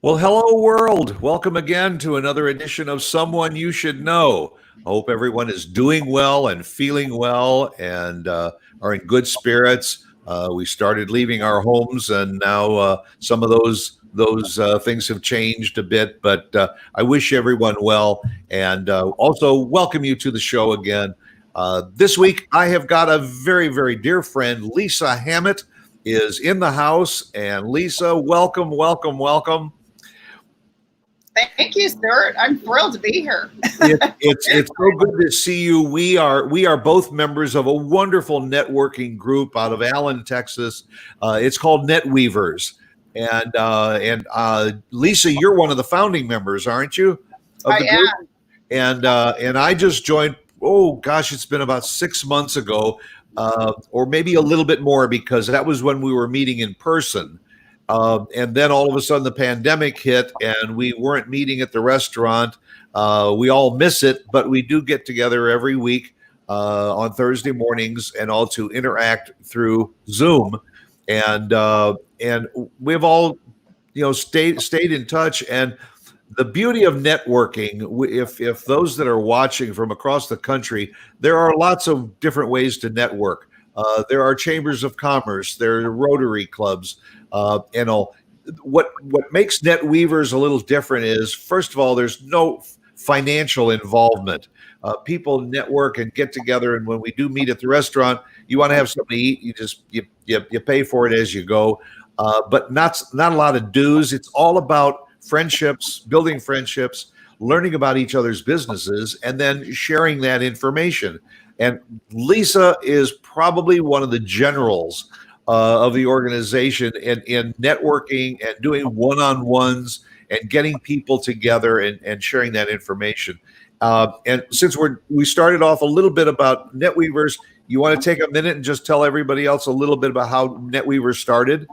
Well, hello, world. Welcome again to another edition of Someone You Should Know. I hope everyone is doing well and feeling well and are in good spirits. We started leaving our homes, and now some of those things have changed a bit. But I wish everyone well, and also welcome you to the show again. This week, I have got a very, very dear friend, Lisa Hammett, is in the house. And Lisa, welcome, welcome, welcome. Thank you, Stuart. I'm thrilled to be here. It's so good to see you. We are both members of a wonderful networking group out of Allen, Texas. It's called NetWeavers, and Lisa, you're one of the founding members, aren't you? I am. And I just joined. Oh gosh, it's been about 6 months ago, or maybe a little bit more, because that was when we were meeting in person. And then all of a sudden the pandemic hit and we weren't meeting at the restaurant. We all miss it, but we do get together every week on Thursday mornings and all to interact through Zoom. And we've all, stayed in touch. And the beauty of networking, if those that are watching from across the country, there are lots of different ways to network. There are chambers of commerce, there are Rotary clubs. What makes NetWeavers a little different is, first of all, there's no financial involvement. People network and get together, and when we do meet at the restaurant, you want to have something to eat. You pay for it as you go, but not a lot of dues. It's all about friendships, building friendships, learning about each other's businesses, and then sharing that information. And Lisa is probably one of the generals of the organization in networking and doing one-on-ones and getting people together and sharing that information. And since we started off a little bit about NetWeavers, you want to take a minute and just tell everybody else a little bit about how NetWeavers started?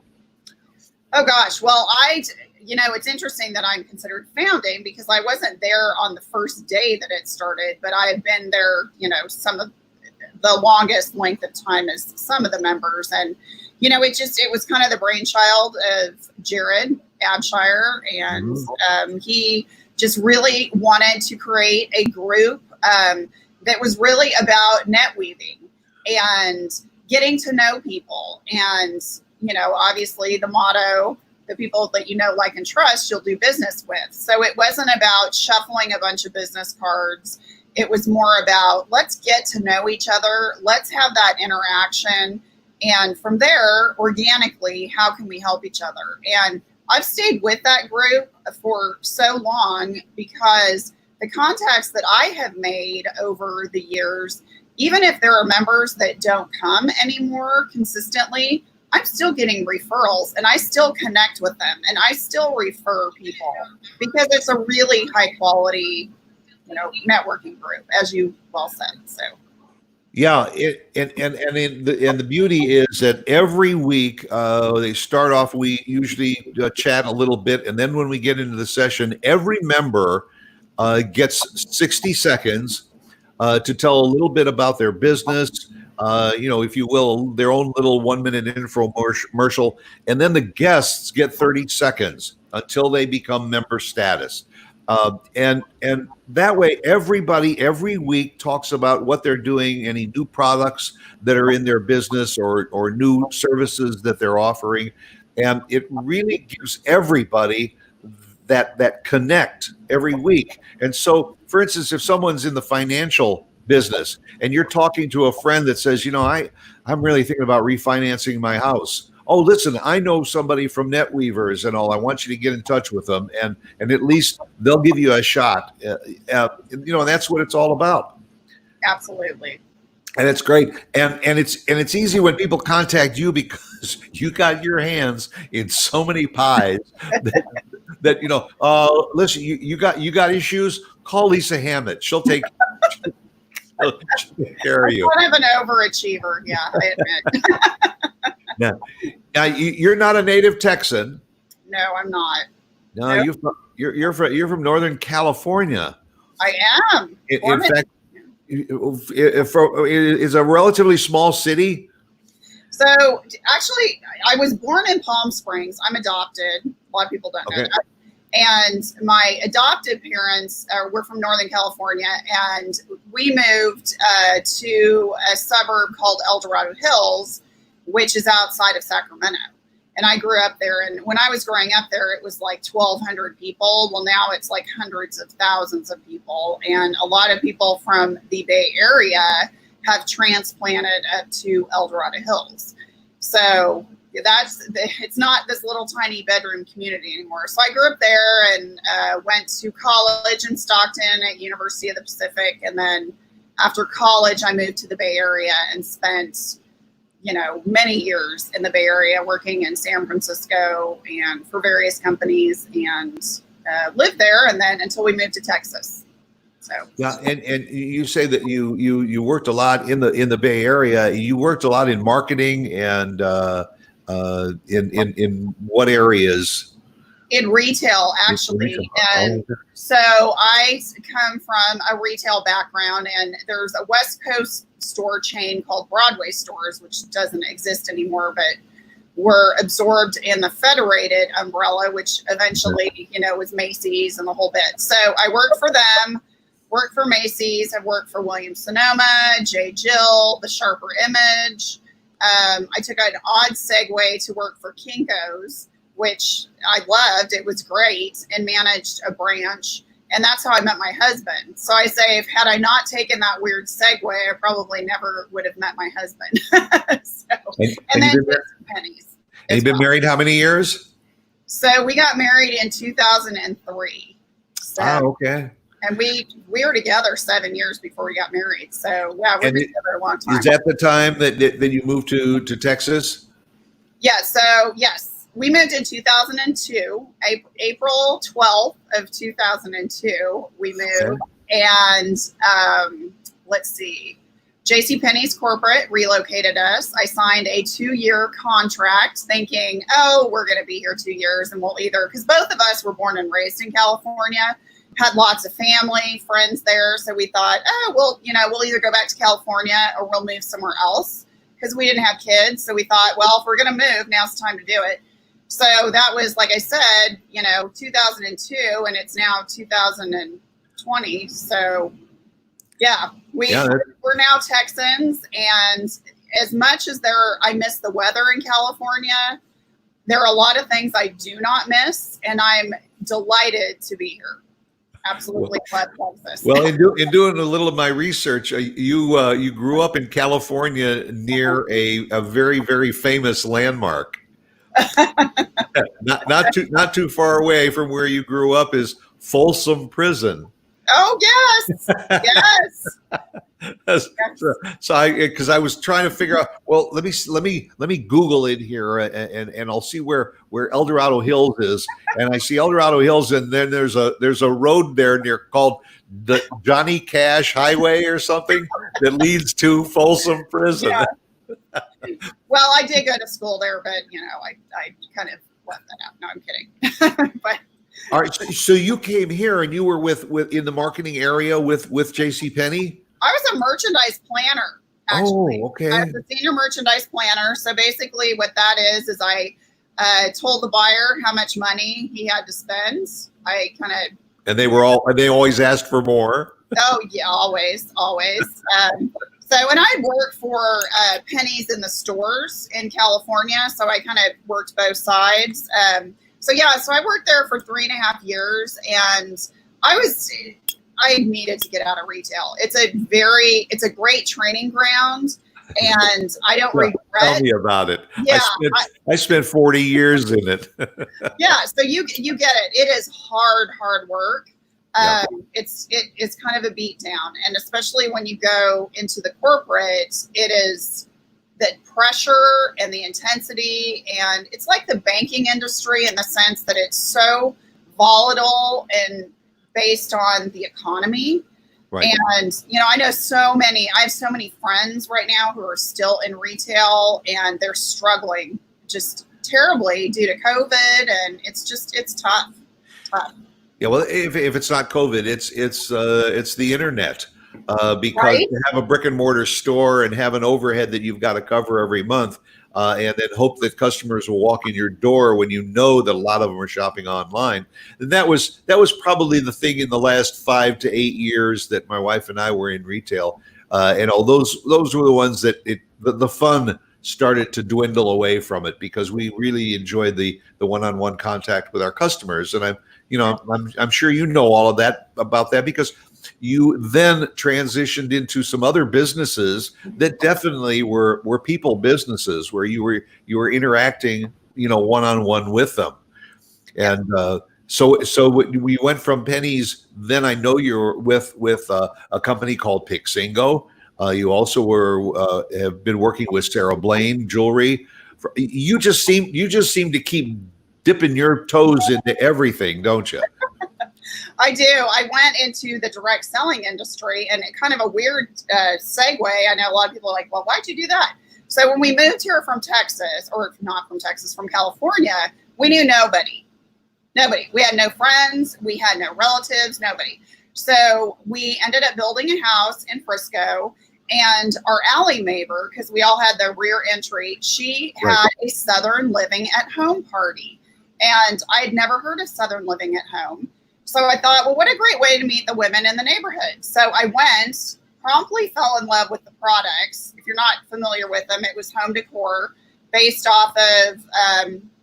Oh gosh, well, it's interesting that I'm considered founding, because I wasn't there on the first day that it started, but I had been there, some of the longest length of time as some of the members. And, it was kind of the brainchild of Jared Abshire. And he just really wanted to create a group that was really about net weaving and getting to know people. And, obviously the motto, the people that you know, like, and trust, you'll do business with. So it wasn't about shuffling a bunch of business cards. It was more about, let's get to know each other. Let's have that interaction. And from there, organically, how can we help each other? And I've stayed with that group for so long because the contacts that I have made over the years, even if there are members that don't come anymore consistently, I'm still getting referrals and I still connect with them and I still refer people, because it's a really high quality, networking group, as you well said. So. Yeah, the beauty is that every week they start off. We usually chat a little bit, and then when we get into the session, every member gets 60 seconds to tell a little bit about their business. If you will, their own little 1-minute infomercial, and then the guests get 30 seconds until they become member status. And that way, everybody every week talks about what they're doing, any new products that are in their business or new services that they're offering. And it really gives everybody that connect every week. And so, for instance, if someone's in the financial business and you're talking to a friend that says, I'm really thinking about refinancing my house. Oh, listen, I know somebody from NetWeavers and all. I want you to get in touch with them, and at least they'll give you a shot. And that's what it's all about. Absolutely. And it's great, and it's easy when people contact you, because you got your hands in so many pies that listen, you got issues. Call Lisa Hammett. She'll take care of you. I'm kind of an overachiever. Yeah, I admit. Now, Now, you're not a native Texan. No, I'm not. No, Nope. you're from Northern California. I am. In fact, it's a relatively small city. So actually, I was born in Palm Springs. I'm adopted. A lot of people don't know that. And my adopted parents were from Northern California, and we moved to a suburb called El Dorado Hills, which is outside of Sacramento. And I grew up there. And when I was growing up there, it was like 1,200 people. Well, now it's like hundreds of thousands of people. And a lot of people from the Bay Area have transplanted up to El Dorado Hills. So it's not this little tiny bedroom community anymore. So I grew up there and went to college in Stockton at University of the Pacific. And then after college, I moved to the Bay Area and spent many years in the Bay Area working in San Francisco and for various companies, and lived there, and then until we moved to Texas. So yeah, and you say that you worked a lot in the Bay Area. You worked a lot in marketing and in what areas? In retail, actually. And so I come from a retail background, and there's a West Coast store chain called Broadway Stores, which doesn't exist anymore, but were absorbed in the Federated umbrella, which eventually, was Macy's and the whole bit. So I worked for them, worked for Macy's, I've worked for Williams-Sonoma, J. Jill, The Sharper Image. I took an odd segue to work for Kinko's, which I loved. It was great, and managed a branch. And that's how I met my husband. So I say, had I not taken that weird segue, I probably never would have met my husband. And then pennies. And you've been married how many years? So we got married in 2003. So, okay. And we were together 7 years before we got married. So yeah, we've been together a long time. Is that the time that you moved to Texas? Yeah. So yes. We moved in 2002, April 12th of 2002, we moved. Okay. And let's see, JCPenney's corporate relocated us. I signed a 2-year contract thinking, we're going to be here 2 years, and we'll because both of us were born and raised in California, had lots of family, friends there. So we thought, we'll either go back to California or we'll move somewhere else, because we didn't have kids. So we thought, well, if we're going to move, now's the time to do it. So that was, like I said, 2002, and it's now 2020. So yeah, we're now Texans. And as much as I miss the weather in California, there are a lot of things I do not miss, and I'm delighted to be here. Absolutely love Texas. Well, in doing a little of my research, you grew up in California near a very, very famous landmark. not too far away from where you grew up is Folsom Prison. Oh yes, yes. So because I was trying to figure out. Well, let me Google it here, and I'll see where El Dorado Hills is, and I see El Dorado Hills, and then there's a road there near called the Johnny Cash Highway or something that leads to Folsom Prison. Yeah. Well, I did go to school there, but I kind of left that out. No, I'm kidding. But all right, so you came here and you were with in the marketing area with JCPenney? I was a merchandise planner, actually. Oh, okay. I was a senior merchandise planner. So basically what that is I told the buyer how much money he had to spend. And they always asked for more. Oh yeah, always. So, and I worked for pennies in the stores in California, so I kind of worked both sides. So I worked there for 3.5 years, and I needed to get out of retail. It's a great training ground, and I don't regret. Tell me about it. Yeah, I spent 40 years in it. Yeah, so you get it. It is hard work. It's kind of a beat down, and especially when you go into the corporate, it is the pressure and the intensity, and it's like the banking industry in the sense that it's so volatile and based on the economy. Right. And I have so many friends right now who are still in retail, and they're struggling just terribly due to COVID, and it's tough. Yeah, well, if it's not COVID, it's the internet, because Right? to have a brick and mortar store and have an overhead that you've got to cover every month, and then hope that customers will walk in your door when you know that a lot of them are shopping online. And that was probably the thing in the last 5 to 8 years that my wife and I were in retail, and all those were the ones that the fun started to dwindle away from it, because we really enjoyed the one-on-one contact with our customers. And I'm sure you know all of that about that, because you then transitioned into some other businesses that definitely were people businesses, where you were interacting, one-on-one with them. And so we went from pennies. Then I know you're with a company called Pixingo. You also have been working with Sarah Blaine Jewelry. You just seem to keep dipping your toes into everything, don't you? I do. I went into the direct selling industry, and it kind of a weird segue. I know a lot of people are like, well, why'd you do that? So when we moved here from Texas, or not from Texas, from California, we knew nobody. Nobody. We had no friends. We had no relatives, nobody. So we ended up building a house in Frisco, and our alley neighbor, because we all had the rear entry, she had a Southern Living at Home party. And I had never heard of Southern Living at Home. So I thought, well, what a great way to meet the women in the neighborhood. So I went, promptly fell in love with the products. If you're not familiar with them, it was home decor based off of,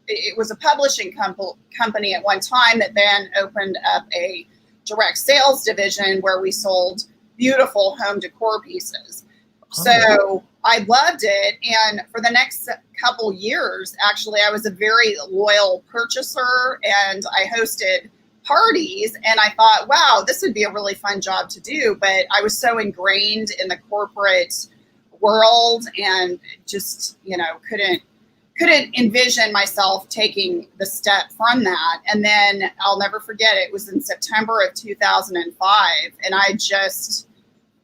it was a publishing company at one time that then opened up a direct sales division where we sold beautiful home decor pieces. So I loved it. And for the next couple years, actually, I was a very loyal purchaser, and I hosted parties, and I thought, wow, this would be a really fun job to do. But I was so ingrained in the corporate world, and just, couldn't envision myself taking the step from that. And then I'll never forget, it was in September of 2005, and I just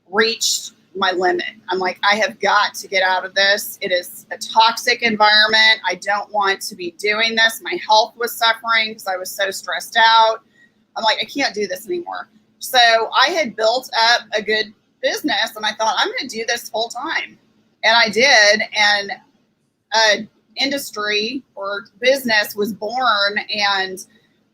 reached my limit. I'm like, I have got to get out of this. It is a toxic environment. I don't want to be doing this. My health was suffering because I was so stressed out. I'm like, I can't do this anymore. So I had built up a good business, and I thought, I'm going to do this full time. And I did. And an industry or business was born, and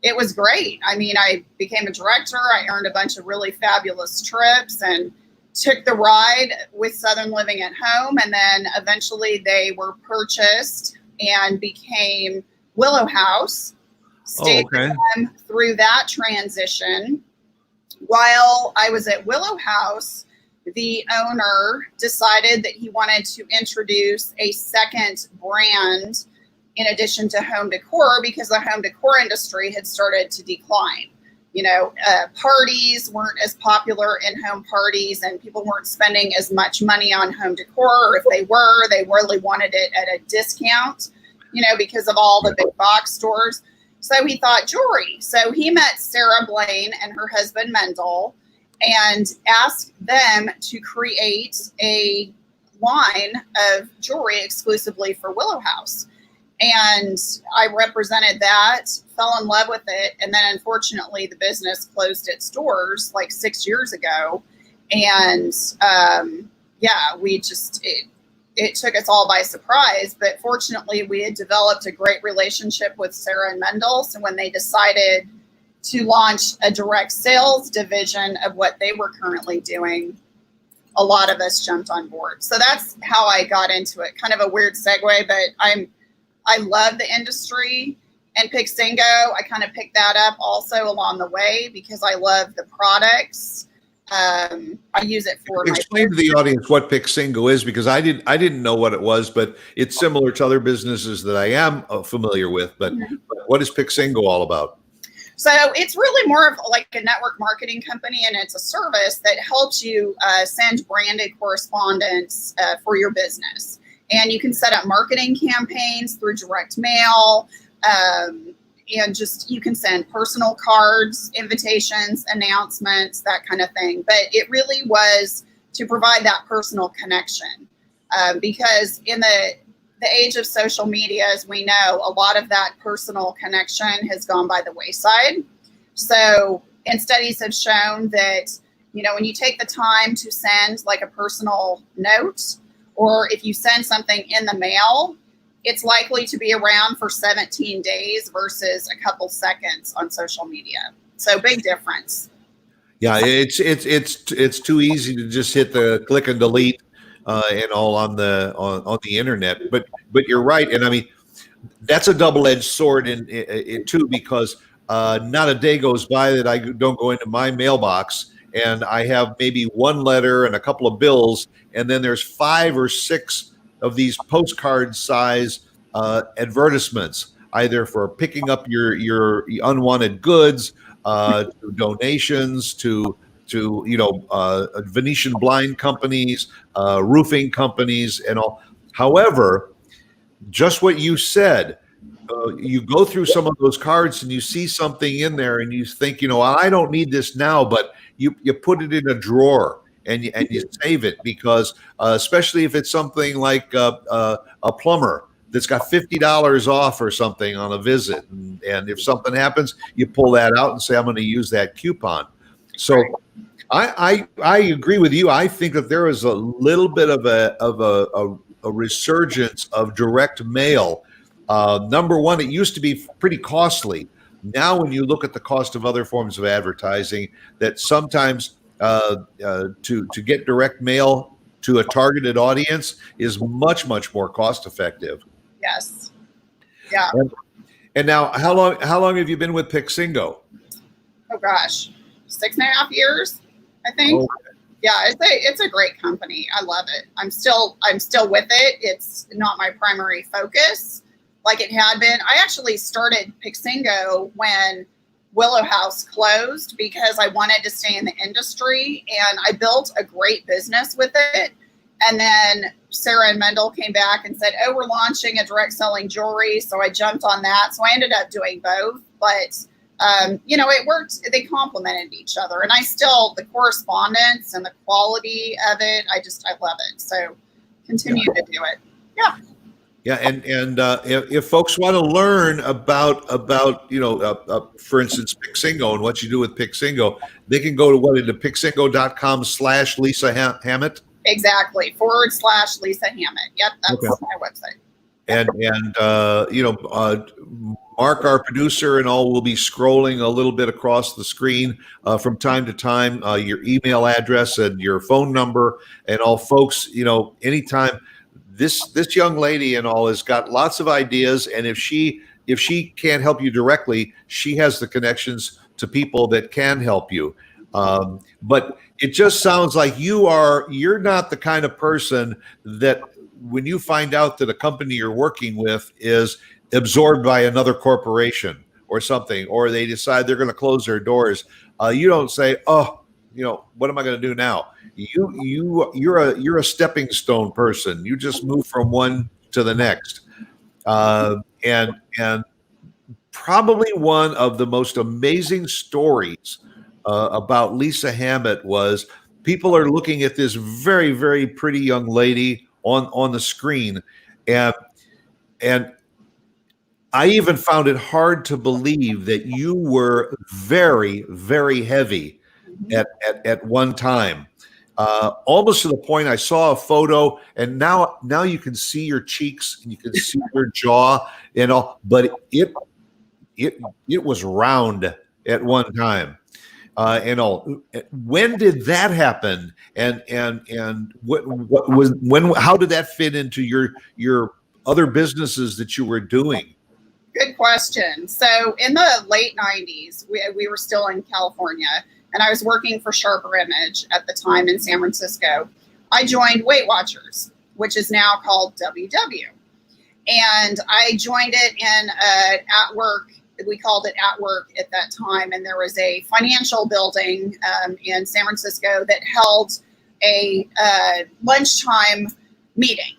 it was great. I mean, I became a director. I earned a bunch of really fabulous trips and took the ride with Southern Living at Home. And then eventually they were purchased and became Willow House. Stayed with them through that transition. While I was at Willow House, the owner decided that he wanted to introduce a second brand in addition to home decor, because the home decor industry had started to decline. Parties weren't as popular in home parties, and people weren't spending as much money on home decor. Or if they were, they really wanted it at a discount, because of all the big box stores. So he thought jewelry. So he met Sarah Blaine and her husband Mendel and asked them to create a line of jewelry exclusively for Willow House. And I represented that, fell in love with it. And then unfortunately the business closed its doors like 6 years ago. And it took us all by surprise. But fortunately we had developed a great relationship with Sarah and Mendel. So when they decided to launch a direct sales division of what they were currently doing, a lot of us jumped on board. So that's how I got into it. Kind of a weird segue, but I love the industry, and Pixingo, I kind of picked that up also along the way because I love the products. I use it for explain to the audience what Pixingo is, because I didn't know what it was, but it's similar to other businesses that I am familiar with. But what is Pixingo all about? So it's really more of like a network marketing company, and it's a service that helps you send branded correspondence for your business. And you can set up marketing campaigns through direct mail, and you can send personal cards, invitations, announcements, that kind of thing. But it really was to provide that personal connection, because in the the age of social media, as we know, a lot of that personal connection has gone by the wayside. So, and studies have shown that, when you take the time to send like a personal note, or if you send something in the mail, it's likely to be around for 17 days versus a couple seconds on social media. So big difference. Yeah, it's too easy to just hit the click and delete and all on the internet. But you're right, and I mean that's a double-edged sword in too, because not a day goes by that I don't go into my mailbox and I have maybe one letter and a couple of bills, and then there's 5 or 6 of these postcard size advertisements, either for picking up your unwanted goods, to donations, to Venetian blind companies, roofing companies, and all. However, just what you said, you go through some of those cards and you see something in there and you think, I don't need this now, but you put it in a drawer and you save it, because especially if it's something like a plumber that's got $50 off or something on a visit, and if something happens, you pull that out and say, I'm going to use that coupon. So I agree with you. I think that there is a little bit of a resurgence of direct mail. Number one, it used to be pretty costly. Now, when you look at the cost of other forms of advertising, that sometimes to get direct mail to a targeted audience is much more cost effective. Yes. Yeah. And now, how long have you been with Pixingo? Oh gosh, 6.5 years, I think. Oh. Yeah, it's a great company. I love it. I'm still with it. It's not my primary focus like it had been. I actually started Pixingo when Willow House closed because I wanted to stay in the industry, and I built a great business with it. And then Sarah and Mendel came back and said, "Oh, we're launching a direct selling jewelry." So I jumped on that. So I ended up doing both, but it worked. They complemented each other, and the correspondence and the quality of it, I love it. So continue to do it. Yeah. Yeah. And if folks want to learn about for instance, Pixingo and what you do with Pixingo, they can go to pixingo.com/Lisa Hammett. Exactly. /Lisa Hammett. Yep. That's my website. And Mark, our producer, and all will be scrolling a little bit across the screen from time to time, your email address and your phone number, and all. Folks, anytime this young lady and all has got lots of ideas, and if she can't help you directly, she has the connections to people that can help you. But it just sounds like you're not the kind of person that when you find out that a company you're working with is absorbed by another corporation or something, or they decide they're going to close their doors, you don't say, "Oh, what am I going to do now?" You're a stepping stone person. You just move from one to the next, and probably one of the most amazing stories about Lisa Hammett was people are looking at this very, very pretty young lady on the screen, and I even found it hard to believe that you were very, very heavy at one time, almost to the point I saw a photo, and now you can see your cheeks and you can see your jaw and all, but it was round at one time. And all. When did that happen? And what was how did that fit into your other businesses that you were doing? Good question. So in the late 90s, we were still in California, and I was working for Sharper Image at the time in San Francisco. I joined Weight Watchers, which is now called WW. And I joined it in at work. We called it At Work at that time. And there was a financial building in San Francisco that held a lunchtime meeting.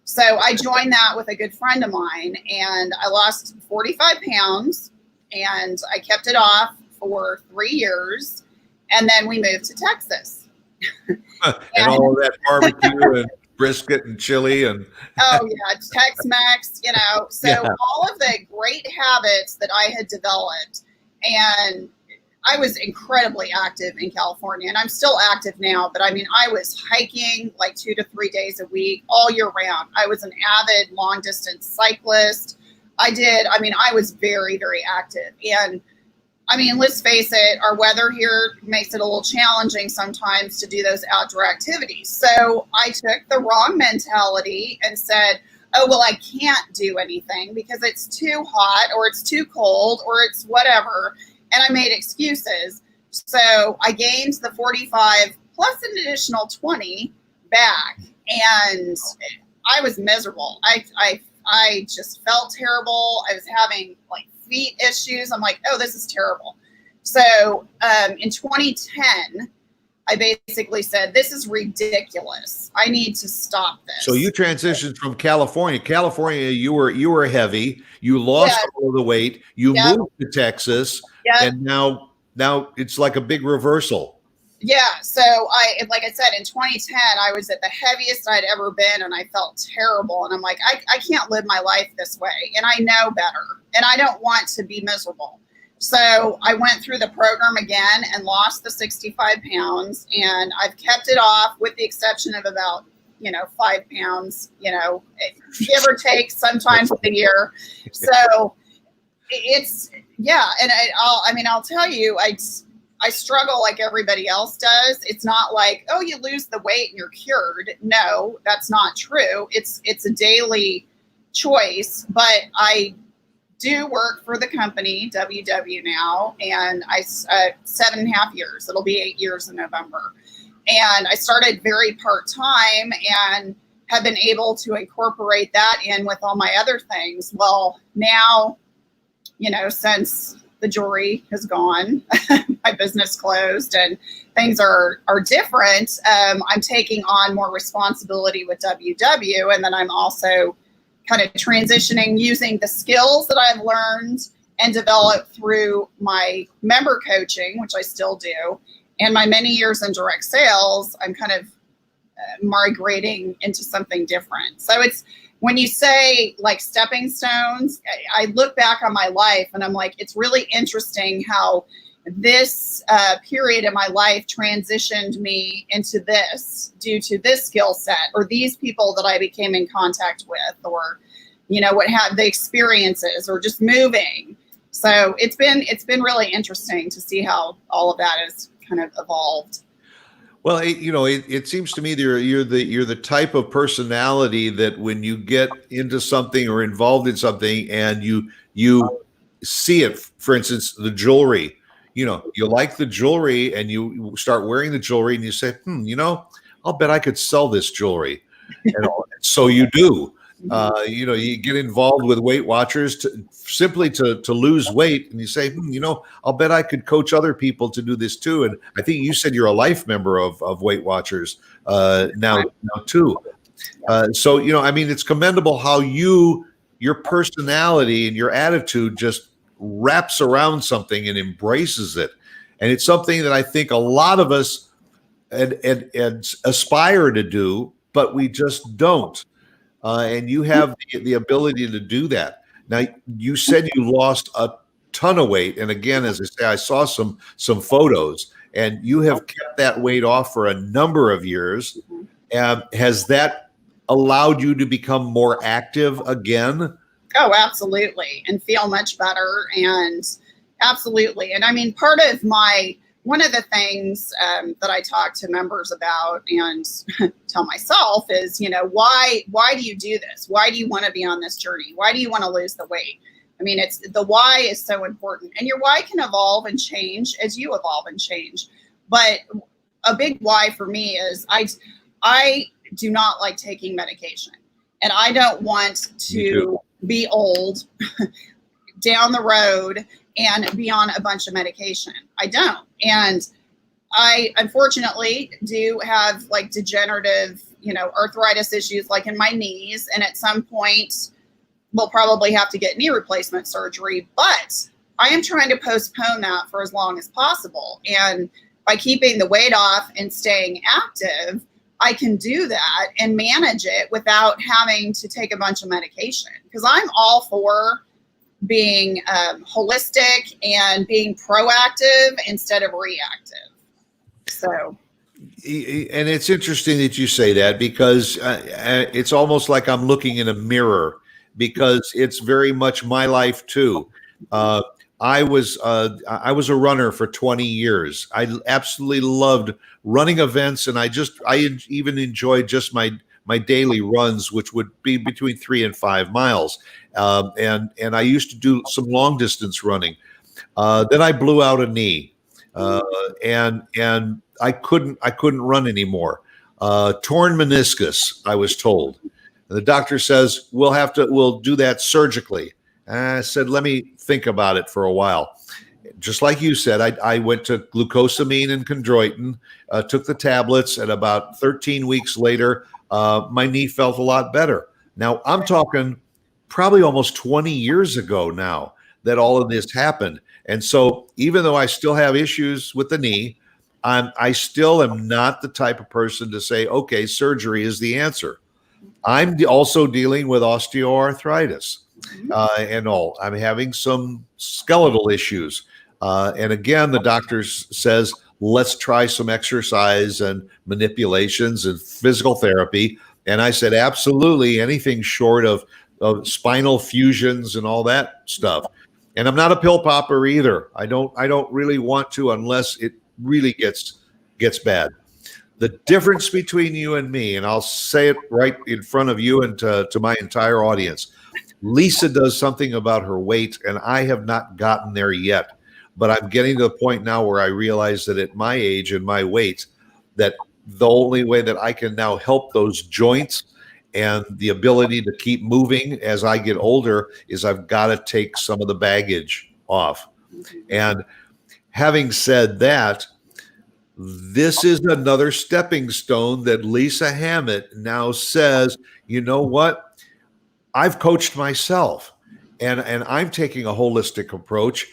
So I joined that with a good friend of mine, and I lost 45 pounds, and I kept it off for 3 years. And then we moved to Texas. And all of that barbecue. brisket and chili and Oh yeah, Tex-Mex, So yeah. all of the great habits that I had developed, and I was incredibly active in California, and I'm still active now. But I mean, I was hiking like 2 to 3 days a week all year round. I was an avid long distance cyclist. I was very, very active. And I mean, let's face it, our weather here makes it a little challenging sometimes to do those outdoor activities. So I took the wrong mentality and said, oh, well, I can't do anything because it's too hot or it's too cold or it's whatever. And I made excuses. So I gained the 45 plus an additional 20 back. And I was miserable. I just felt terrible. I was having like feet issues. I'm like, oh, this is terrible. So in 2010, I basically said, this is ridiculous. I need to stop this. So you transitioned from California. California, you were heavy. You lost all of the weight. You moved to Texas, and now it's like a big reversal. Yeah. So like I said, in 2010, I was at the heaviest I'd ever been, and I felt terrible. And I'm like, I can't live my life this way, and I know better, and I don't want to be miserable. So I went through the program again and lost the 65 pounds, and I've kept it off with the exception of about 5 pounds, give or take sometimes a year. So it's and I'll tell you, I struggle like everybody else does. It's not like, oh, you lose the weight and you're cured. No, that's not true. It's a daily choice, but I do work for the company WW now, and I 7.5 years. It'll be 8 years in November. And I started very part-time and have been able to incorporate that in with all my other things. Well, now, since the jewelry has gone, my business closed, and things are different. I'm taking on more responsibility with WW, and then I'm also kind of transitioning using the skills that I've learned and developed through my member coaching, which I still do, and my many years in direct sales. I'm kind of migrating into something different. So it's, when you say like stepping stones, I look back on my life and I'm like, it's really interesting how this period in my life transitioned me into this due to this skill set or these people that I became in contact with, or, what have the experiences, or just moving. So it's been really interesting to see how all of that has kind of evolved. Well, it seems to me that you're the type of personality that when you get into something or involved in something and you see it, for instance, the jewelry, you like the jewelry and you start wearing the jewelry and you say, I'll bet I could sell this jewelry. And so you do. You get involved with Weight Watchers simply to lose weight, and you say, I'll bet I could coach other people to do this too. And I think you said you're a life member of Weight Watchers now too. So it's commendable how your personality and your attitude just wraps around something and embraces it, and it's something that I think a lot of us and aspire to do, but we just don't. And you have the ability to do that. Now, you said you lost a ton of weight, and again, as I say, I saw some photos, and you have kept that weight off for a number of years. Has that allowed you to become more active again? Oh, absolutely, and feel much better, and absolutely. And I mean, one of the things that I talk to members about and tell myself is, why do you do this? Why do you want to be on this journey? Why do you want to lose the weight? I mean, the why is so important, and your why can evolve and change as you evolve and change. But a big why for me is I do not like taking medication, and I don't want to be old down the road and be on a bunch of medication. I don't. And I unfortunately do have like degenerative, arthritis issues like in my knees. And at some point we'll probably have to get knee replacement surgery, but I am trying to postpone that for as long as possible. And by keeping the weight off and staying active, I can do that and manage it without having to take a bunch of medication. Because I'm all for being holistic and being proactive instead of reactive. So. And it's interesting that you say that, because it's almost like I'm looking in a mirror, because it's very much my life too. I was a runner for 20 years. I absolutely loved running events, and I even enjoyed just my daily runs, which would be between 3 and 5 miles. And I used to do some long distance running. Then I blew out a knee, and I couldn't run anymore. Torn meniscus, I was told. And the doctor says, we'll do that surgically. And I said, let me think about it for a while. Just like you said, I went to glucosamine and chondroitin, took the tablets, and about 13 weeks later, my knee felt a lot better. Now, I'm talking probably almost 20 years ago now that all of this happened. And so even though I still have issues with the knee, I still am not the type of person to say, okay, surgery is the answer. I'm also dealing with osteoarthritis and all. I'm having some skeletal issues. And again, the doctor says, let's try some exercise and manipulations and physical therapy. And I said, absolutely, anything short of spinal fusions and all that stuff. And I'm not a pill popper either. I don't really want to, unless it really gets bad. The difference between you and me, and I'll say it right in front of you and to my entire audience, Lisa does something about her weight, and I have not gotten there yet. But I'm getting to the point now where I realize that at my age and my weight, that the only way that I can now help those joints and the ability to keep moving as I get older is I've got to take some of the baggage off. And having said that, this is another stepping stone that Lisa Hammett now says, you know what? I've coached myself, and I'm taking a holistic approach.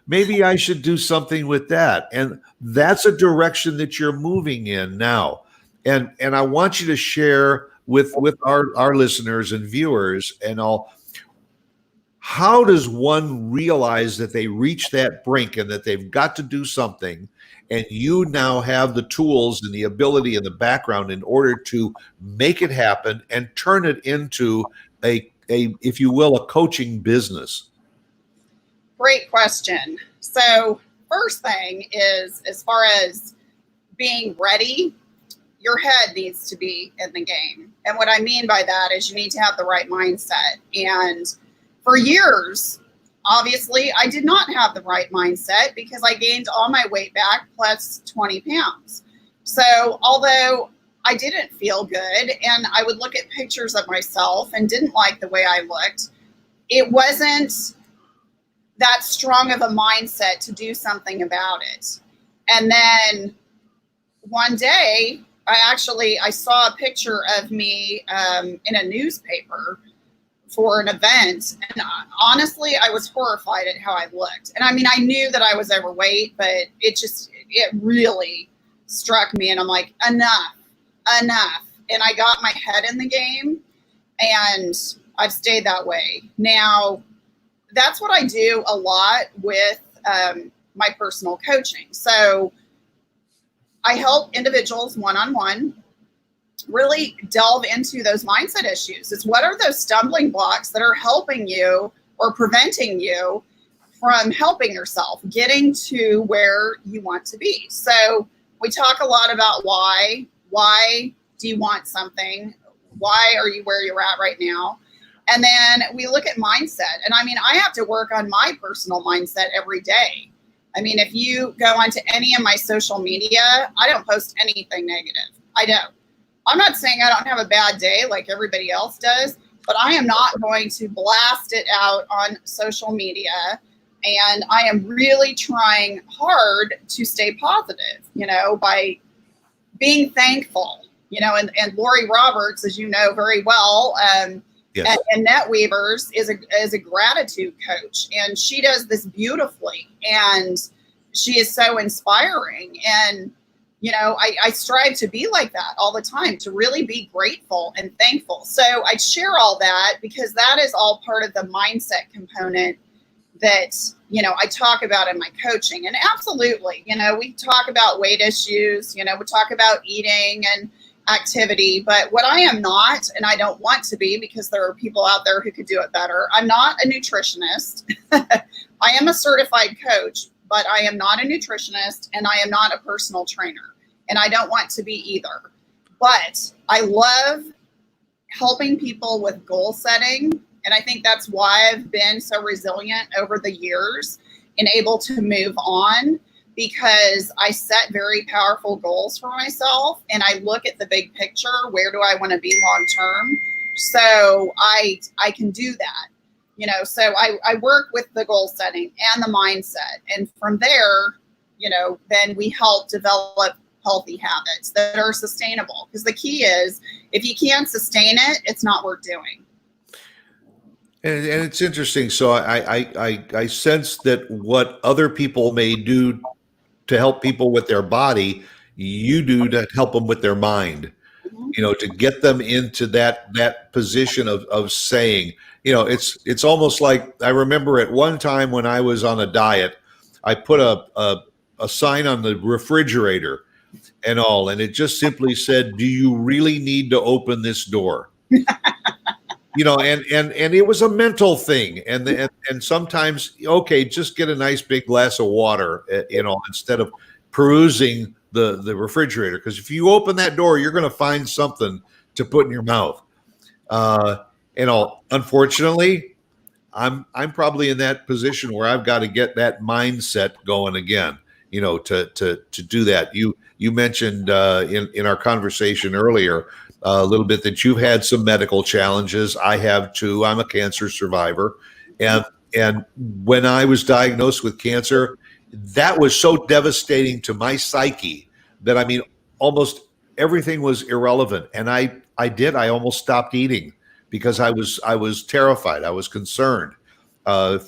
Maybe I should do something with that. And that's a direction that you're moving in now. And I want you to share with our listeners and viewers and all, how does one realize that they reach that brink and that they've got to do something, and you now have the tools and the ability and the background in order to make it happen and turn it into a if you will, a coaching business? Great question. So first thing is, as far as being ready, your head needs to be in the game. And what I mean by that is you need to have the right mindset. And for years, obviously, I did not have the right mindset because I gained all my weight back plus 20 pounds. So although I didn't feel good and I would look at pictures of myself and didn't like the way I looked, it wasn't that strong of a mindset to do something about it. And then one day, I saw a picture of me in a newspaper for an event. And honestly, I was horrified at how I looked. And I mean, I knew that I was overweight, but it really struck me. And I'm like, enough. And I got my head in the game, and I've stayed that way. Now, that's what I do a lot with my personal coaching. So I help individuals one-on-one really delve into those mindset issues. It's what are those stumbling blocks that are helping you or preventing you from helping yourself, getting to where you want to be. So we talk a lot about why do you want something? Why are you where you're at right now? And then we look at mindset. And I mean, I have to work on my personal mindset every day. I mean, if you go onto any of my social media, I don't post anything negative. I don't. I'm not saying I don't have a bad day like everybody else does, but I am not going to blast it out on social media. And I am really trying hard to stay positive, by being thankful, and Lori Roberts, as you know very well, Yes. and NetWeavers is a gratitude coach, and she does this beautifully, and she is so inspiring. And I strive to be like that all the time, to really be grateful and thankful. So I share all that because that is all part of the mindset component that, I talk about in my coaching. And absolutely, we talk about weight issues, we talk about eating and activity, but what I am not, and I don't want to be, because there are people out there who could do it better. I'm not a nutritionist. I am a certified coach, but I am not a nutritionist, and I am not a personal trainer, and I don't want to be either. But I love helping people with goal setting. And I think that's why I've been so resilient over the years and able to move on, because I set very powerful goals for myself and I look at the big picture. Where do I want to be long term? So I can do that, so I work with the goal setting and the mindset. And from there, then we help develop healthy habits that are sustainable. Because the key is, if you can't sustain it, it's not worth doing. And it's interesting. So I sense that what other people may do to help people with their body, you do to help them with their mind. To get them into that position of saying, it's almost like, I remember at one time when I was on a diet, I put a sign on the refrigerator and all, and it just simply said, "Do you really need to open this door?" And it was a mental thing. And sometimes, okay, just get a nice big glass of water, instead of perusing the refrigerator. Because if you open that door, you're going to find something to put in your mouth. Unfortunately, I'm probably in that position where I've got to get that mindset going again, to do that. You mentioned in our conversation earlier a little bit that you've had some medical challenges. I have too. I'm a cancer survivor. And when I was diagnosed with cancer, that was so devastating to my psyche that, almost everything was irrelevant. And I almost stopped eating because I was terrified. I was concerned.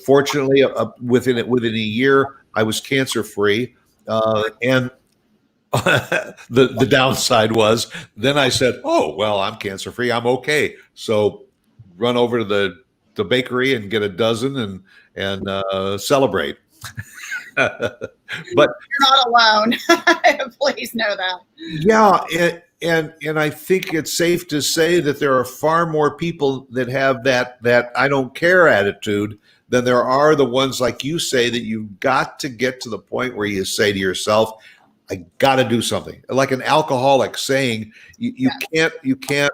Fortunately, within a year, I was cancer free. And the downside was, then I said, "Oh, well, I'm cancer free. I'm okay." So run over to the bakery and get a dozen and celebrate. But you're not alone. Please know that. Yeah, and I think it's safe to say that there are far more people that have that I don't care attitude than there are the ones, like you say, that you've got to get to the point where you say to yourself, "I got to do something." Like an alcoholic saying, you can't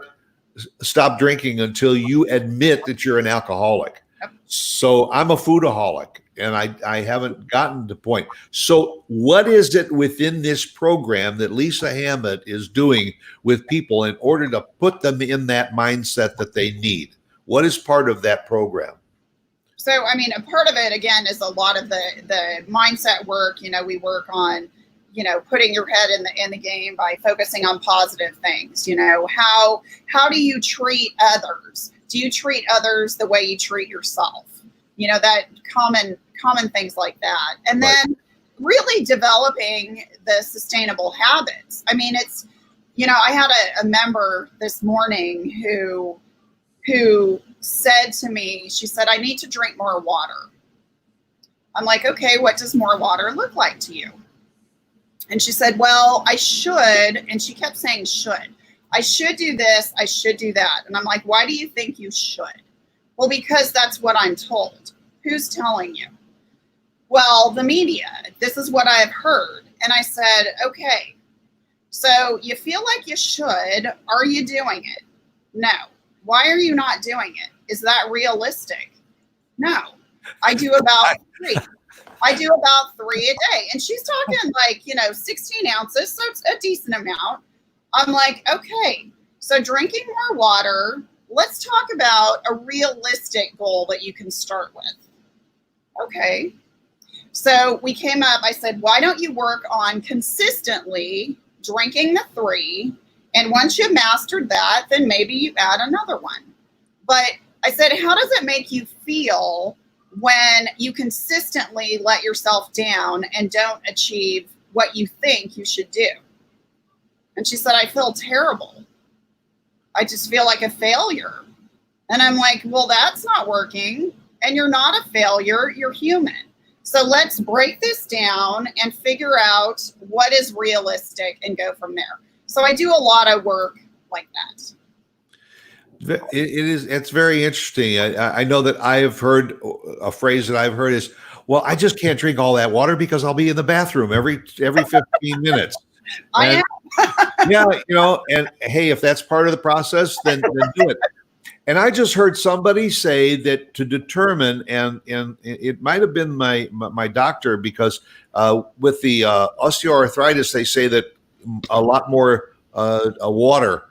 stop drinking until you admit that you're an alcoholic. Yep. So I'm a foodaholic, and I haven't gotten to the point. So what is it within this program that Lisa Hammett is doing with people in order to put them in that mindset that they need? What is part of that program? So, a part of it, again, is a lot of the mindset work. We work on, putting your head in the game by focusing on positive things. How do you treat others? Do you treat others the way you treat yourself? That common things like that. And then really developing the sustainable habits. It's, I had a member this morning who said to me, she said, "I need to drink more water." I'm like, "Okay, what does more water look like to you?" And she said, "Well, I should." And she kept saying should. "I should do this. I should do that." And I'm like, "Why do you think you should?" "Well, because that's what I'm told." "Who's telling you?" "Well, the media. This is what I've heard." And I said, "Okay, so you feel like you should. Are you doing it?" "No." "Why are you not doing it? Is that realistic?" "No. I do about 3. I do about 3 a day." And she's talking 16 ounces. So it's a decent amount. I'm like, okay, so drinking more water. Let's talk about a realistic goal that you can start with. Okay. So we came up, I said, why don't you work on consistently drinking the 3? And once you've mastered that, then maybe you add another one. But I said, how does it make you feel when you consistently let yourself down and don't achieve what you think you should do? And she said, I feel terrible. I just feel like a failure. And I'm like, well, that's not working. And you're not a failure. You're human. So let's break this down and figure out what is realistic and go from there. So I do a lot of work like that. It's very interesting. I know that I have heard a phrase that I've heard is, well, I just can't drink all that water because I'll be in the bathroom every 15 minutes. I am. Yeah, and hey, if that's part of the process, then do it. And I just heard somebody say that to determine, and it might have been my doctor, because with the osteoarthritis, they say that a lot more water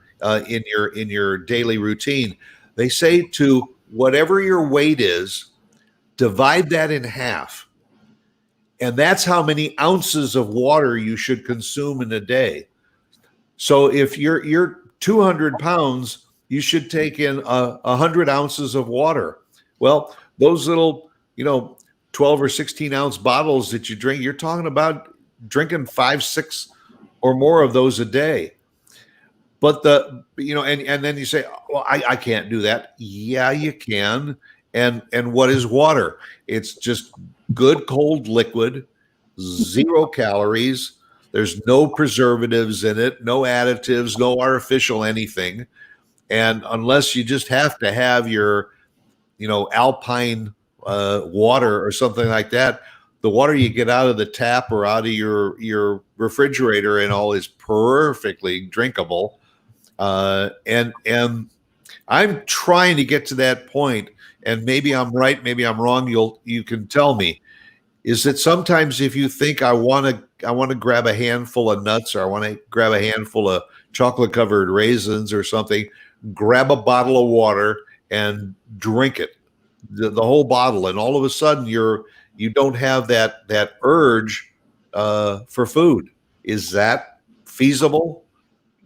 in your daily routine. They say to whatever your weight is, divide that in half, and that's how many ounces of water you should consume in a day. So if you're 200 pounds, you should take in 100 ounces of water. Well, those little 12 or 16 ounce bottles that you drink, you're talking about drinking 5, 6 or more of those a day. But and then you say, well, I can't do that. Yeah, you can. And what is water? It's just good cold liquid, 0 calories. There's no preservatives in it, no additives, no artificial anything. And unless you just have to have your, alpine water or something like that, the water you get out of the tap or out of your refrigerator and all is perfectly drinkable. And I'm trying to get to that point, and maybe I'm right, maybe I'm wrong. You can tell me. Is that sometimes if you think I want to grab a handful of nuts, or I want to grab a handful of chocolate covered raisins or something, grab a bottle of water and drink it, the whole bottle, and all of a sudden you don't have that urge for food. Is that feasible?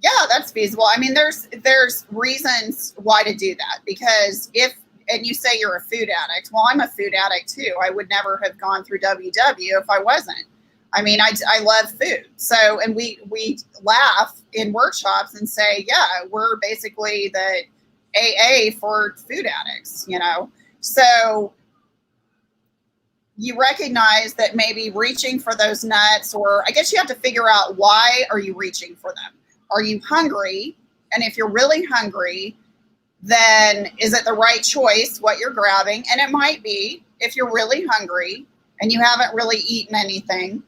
Yeah, that's feasible. I mean, there's reasons why to do that, because and you say you're a food addict. Well, I'm a food addict too. I would never have gone through WW if I wasn't. I mean, I love food. So, and we laugh in workshops and say, yeah, we're basically the AA for food addicts, So you recognize that maybe reaching for those nuts, or I guess you have to figure out, why are you reaching for them? Are you hungry? And if you're really hungry, then is it the right choice what you're grabbing? And it might be, if you're really hungry and you haven't really eaten anything.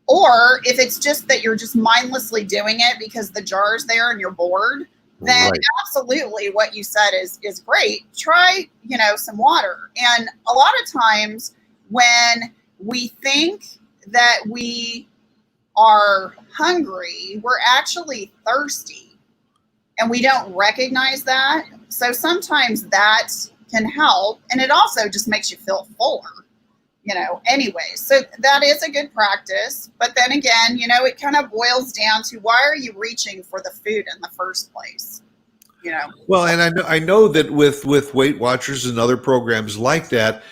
Or if it's just that you're just mindlessly doing it because the jar's there and you're bored, then right. Absolutely what you said is great. Try, some water. And a lot of times when we think that we are hungry, we're actually thirsty, and we don't recognize that. So sometimes that can help, and it also just makes you feel fuller, anyway. So that is a good practice. But then again, it kind of boils down to, why are you reaching for the food in the first place? Well, and I know that with Weight Watchers and other programs like that,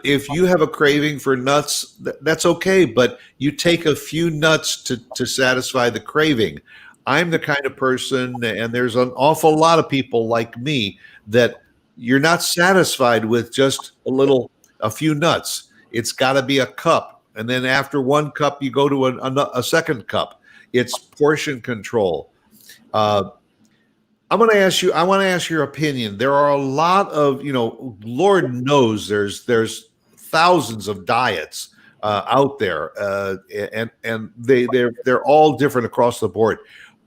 if you have a craving for nuts, that's okay, but you take a few nuts to satisfy the craving. I'm the kind of person, and there's an awful lot of people like me, that you're not satisfied with just a few nuts. It's got to be a cup, and then after one cup, you go to a second cup. It's portion control. I want to ask your opinion. There are a lot of, Lord knows there's thousands of diets out there, and they're all different across the board.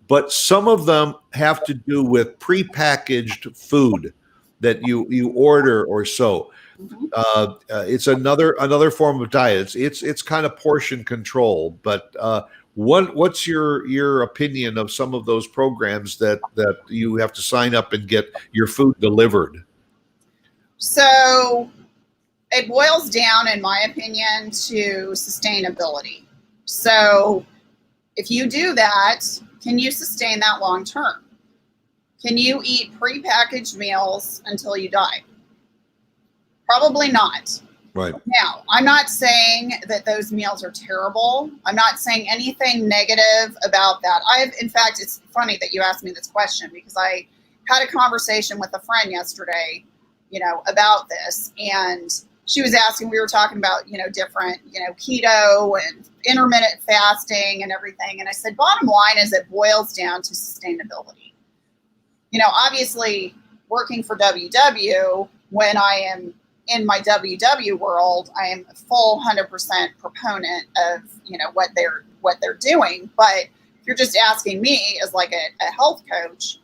But some of them have to do with prepackaged food that you order or so. It's another form of diet. It's kind of portion control, but what's your opinion of some of those programs that you have to sign up and get your food delivered? So it boils down, in my opinion, to sustainability. So if you do that, can you sustain that long term? Can you eat prepackaged meals until you die? Probably not. Right. Now, I'm not saying that those meals are terrible. I'm not saying anything negative about that. In fact, it's funny that you asked me this question because I had a conversation with a friend yesterday, about this. And she was asking, we were talking about, different, keto and intermittent fasting and everything. And I said, bottom line is it boils down to sustainability. Obviously working for WW, when I am in my WW world, I am a full 100% proponent of, what they're doing. But if you're just asking me as like a health coach,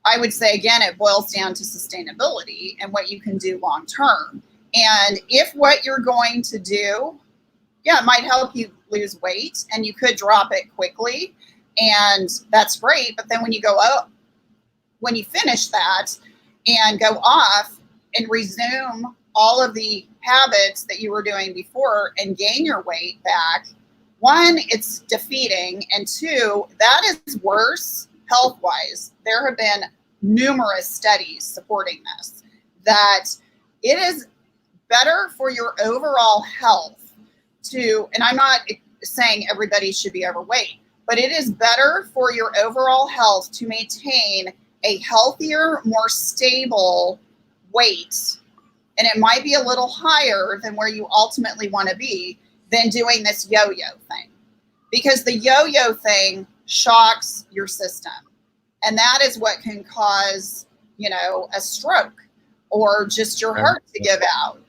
I would say, again, it boils down to sustainability and what you can do long term. And if what you're going to do, it might help you lose weight and you could drop it quickly. And that's great. But then when you finish that and go off and resume all of the habits that you were doing before and gain your weight back, one, it's defeating. And two, that is worse health-wise. There have been numerous studies supporting this, that it is better for your overall health and I'm not saying everybody should be overweight, but it is better for your overall health to maintain a healthier, more stable weight. And it might be a little higher than where you ultimately want to be than doing this yo-yo thing. Because the yo-yo thing shocks your system. And that is what can cause, a stroke or just your heart to give out,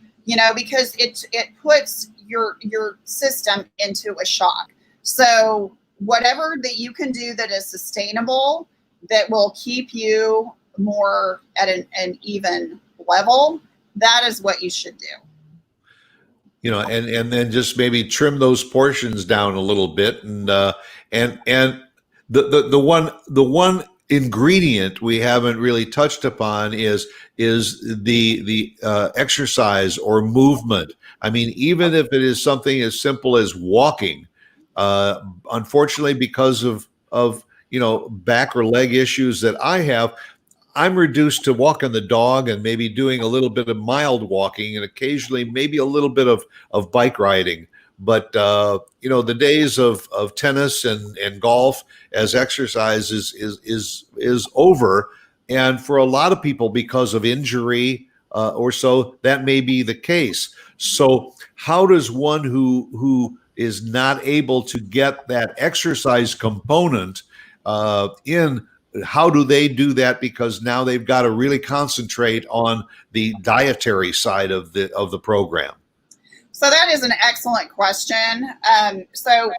because it puts your system into a shock. So whatever that you can do that is sustainable, that will keep you more at an even level, that is what you should do. And then just maybe trim those portions down a little bit, and the one ingredient we haven't really touched upon is the exercise or movement. I mean, even if it is something as simple as walking, unfortunately, because of back or leg issues that I have, I'm reduced to walking the dog and maybe doing a little bit of mild walking and occasionally maybe a little bit of bike riding. But the days of tennis and golf as exercise is over. And for a lot of people, because of injury or so, that may be the case. So how does one who is not able to get that exercise component in, how do they do that? Because now they've got to really concentrate on the dietary side of the program. So that is an excellent question. So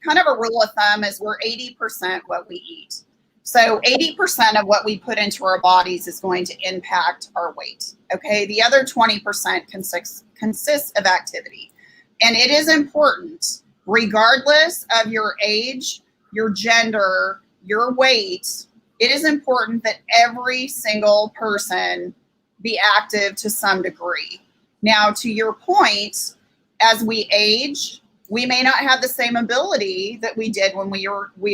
kind of a rule of thumb is we're 80% what we eat. So 80% of what we put into our bodies is going to impact our weight. Okay. The other 20% consists of activity. And it is important, regardless of your age, your gender, your weight, it is important that every single person be active to some degree. Now, to your point, as we age, we may not have the same ability that we did when we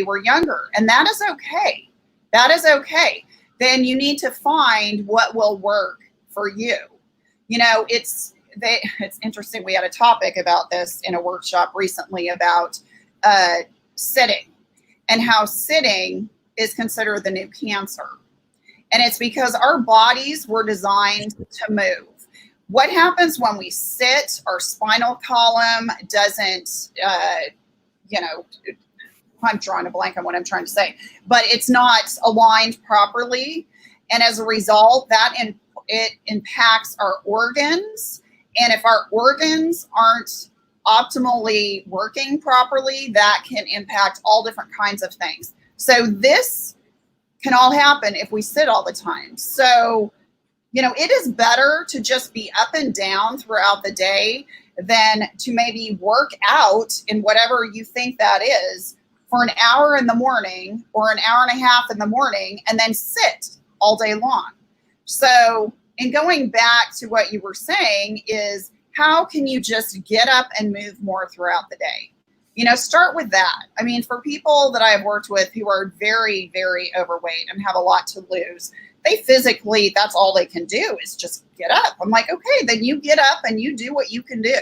were younger. And that is okay. That is okay. Then you need to find what will work for you. It's interesting. We had a topic about this in a workshop recently about sitting and how sitting is considered the new cancer. And it's because our bodies were designed to move. What happens when we sit? Our spinal column doesn't, I'm drawing a blank on what I'm trying to say, but it's not aligned properly. And as a result, it impacts our organs. And if our organs aren't optimally working properly, that can impact all different kinds of things. So this can all happen if we sit all the time. So, it is better to just be up and down throughout the day than to maybe work out in whatever you think that is for an hour in the morning or an hour and a half in the morning and then sit all day long. So, in going back to what you were saying is, how can you just get up and move more throughout the day? Start with that. I mean, for people that I've worked with who are very, very overweight and have a lot to lose, they physically, that's all they can do is just get up. I'm like, okay, then you get up and you do what you can do.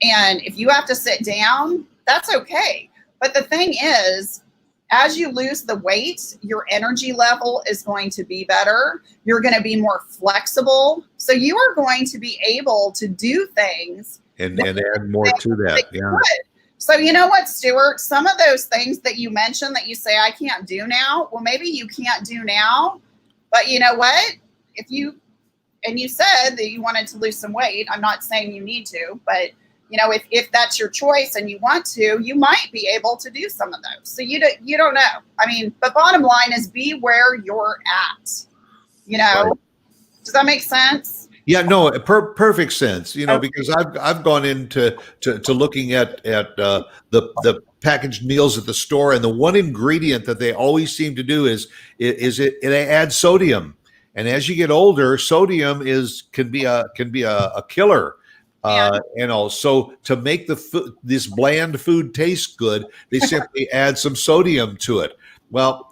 And if you have to sit down, that's okay. But the thing is, as you lose the weight, your energy level is going to be better. You're going to be more flexible. So you are going to be able to do things. And add more to that. Yeah. So you know what, Stuart? Some of those things that you mentioned that you say I can't do now, well, maybe you can't do now. But you know what? You said that you wanted to lose some weight. I'm not saying you need to, but if that's your choice and you want to, you might be able to do some of those. So you don't know. I mean, but bottom line is be where you're at. Right. Does that make sense? Yeah, no, perfect sense. Because I've gone into looking at the packaged meals at the store, and the one ingredient that they always seem to do is it adds sodium, and as you get older, sodium can be a killer. So to make this bland food taste good, they simply add some sodium to it. Well,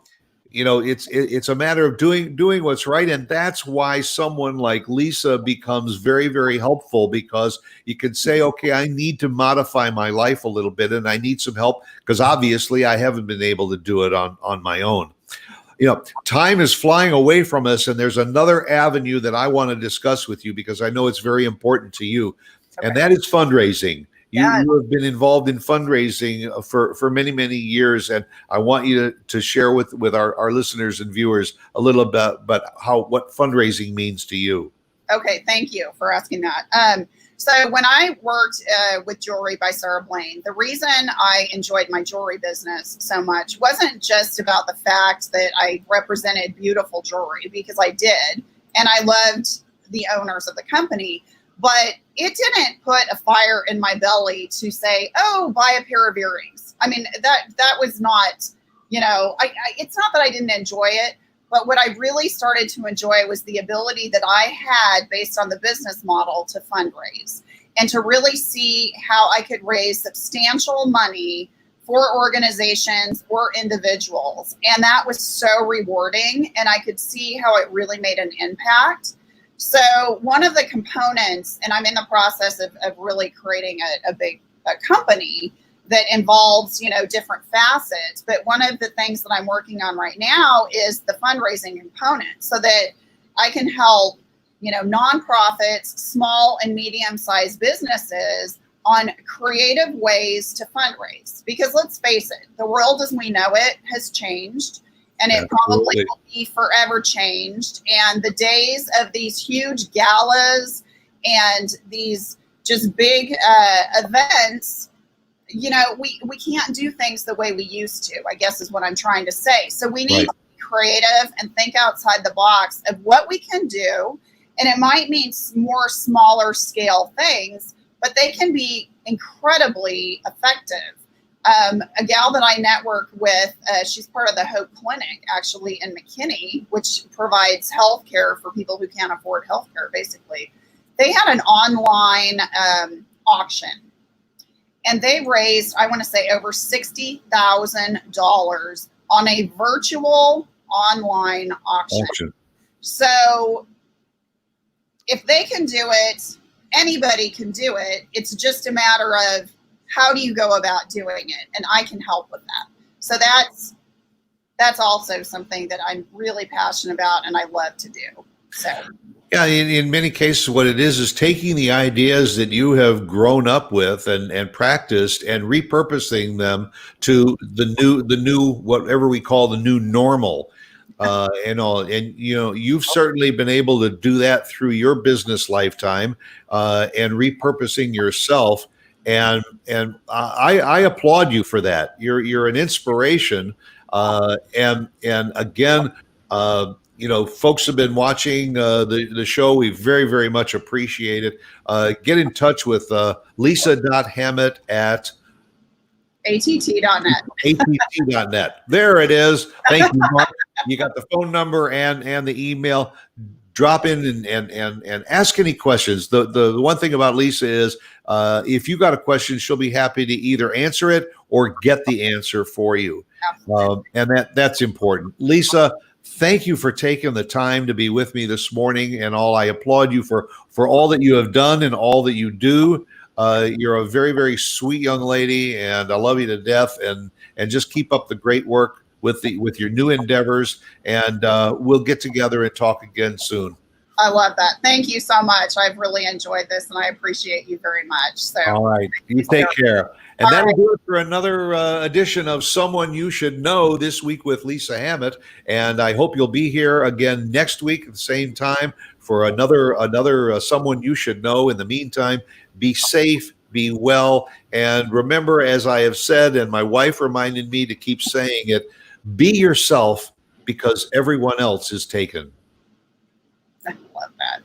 it's a matter of doing what's right, and that's why someone like Lisa becomes very, very helpful, because you can say, okay, I need to modify my life a little bit, and I need some help because obviously I haven't been able to do it on my own. Time is flying away from us, and there's another avenue that I want to discuss with you because I know it's very important to you, and that is fundraising. You have been involved in fundraising for many, many years, and I want you to share with our listeners and viewers a little about what fundraising means to you. Okay, thank you for asking that. So when I worked with Jewelry by Sarah Blaine, the reason I enjoyed my jewelry business so much wasn't just about the fact that I represented beautiful jewelry, because I did, and I loved the owners of the company. But it didn't put a fire in my belly to say, oh, buy a pair of earrings. I mean, that was not, it's not that I didn't enjoy it, but what I really started to enjoy was the ability that I had based on the business model to fundraise and to really see how I could raise substantial money for organizations or individuals. And that was so rewarding, and I could see how it really made an impact. So one of the components, and I'm in the process of really creating a big company that involves, different facets. But one of the things that I'm working on right now is the fundraising component, so that I can help, nonprofits, small and medium-sized businesses on creative ways to fundraise. Because let's face it, the world as we know it has changed. And it probably will be forever changed. And the days of these huge galas and these just big events, we can't do things the way we used to, I guess is what I'm trying to say. So we need to be creative and think outside the box of what we can do. And it might mean more smaller scale things, but they can be incredibly effective. A gal that I network with, she's part of the Hope Clinic, actually, in McKinney, which provides healthcare for people who can't afford healthcare, basically. They had an online auction, and they raised, I want to say, over $60,000 on a virtual online auction. So if they can do it, anybody can do it. It's just a matter of how do you go about doing it? And I can help with that. So that's also something that I'm really passionate about and I love to do. So yeah, in many cases, what it is taking the ideas that you have grown up with and practiced and repurposing them to the new whatever we call the new normal. You've certainly been able to do that through your business lifetime and repurposing yourself. And I applaud you for that. You're an inspiration. And again, folks have been watching the show. We very, very much appreciate it. Get in touch with Lisa.Hammett at att.net. att.net. There it is. Thank you, Mark. You got the phone number and the email. Drop in and ask any questions. The one thing about Lisa is if you got a question, she'll be happy to either answer it or get the answer for you. And that's important. Lisa, thank you for taking the time to be with me this morning and all. I applaud you for all that you have done and all that you do. You're a very, very sweet young lady, and I love you to death. And just keep up the great work with your new endeavors. And we'll get together and talk again soon. I love that. Thank you so much. I've really enjoyed this, and I appreciate you very much. So, all right, you take care. And that'll do it for another edition of Someone You Should Know this week with Lisa Hammett. And I hope you'll be here again next week at the same time for another Someone You Should Know. In the meantime, be safe, be well, and remember, as I have said, and my wife reminded me to keep saying it, be yourself because everyone else is taken. I love that.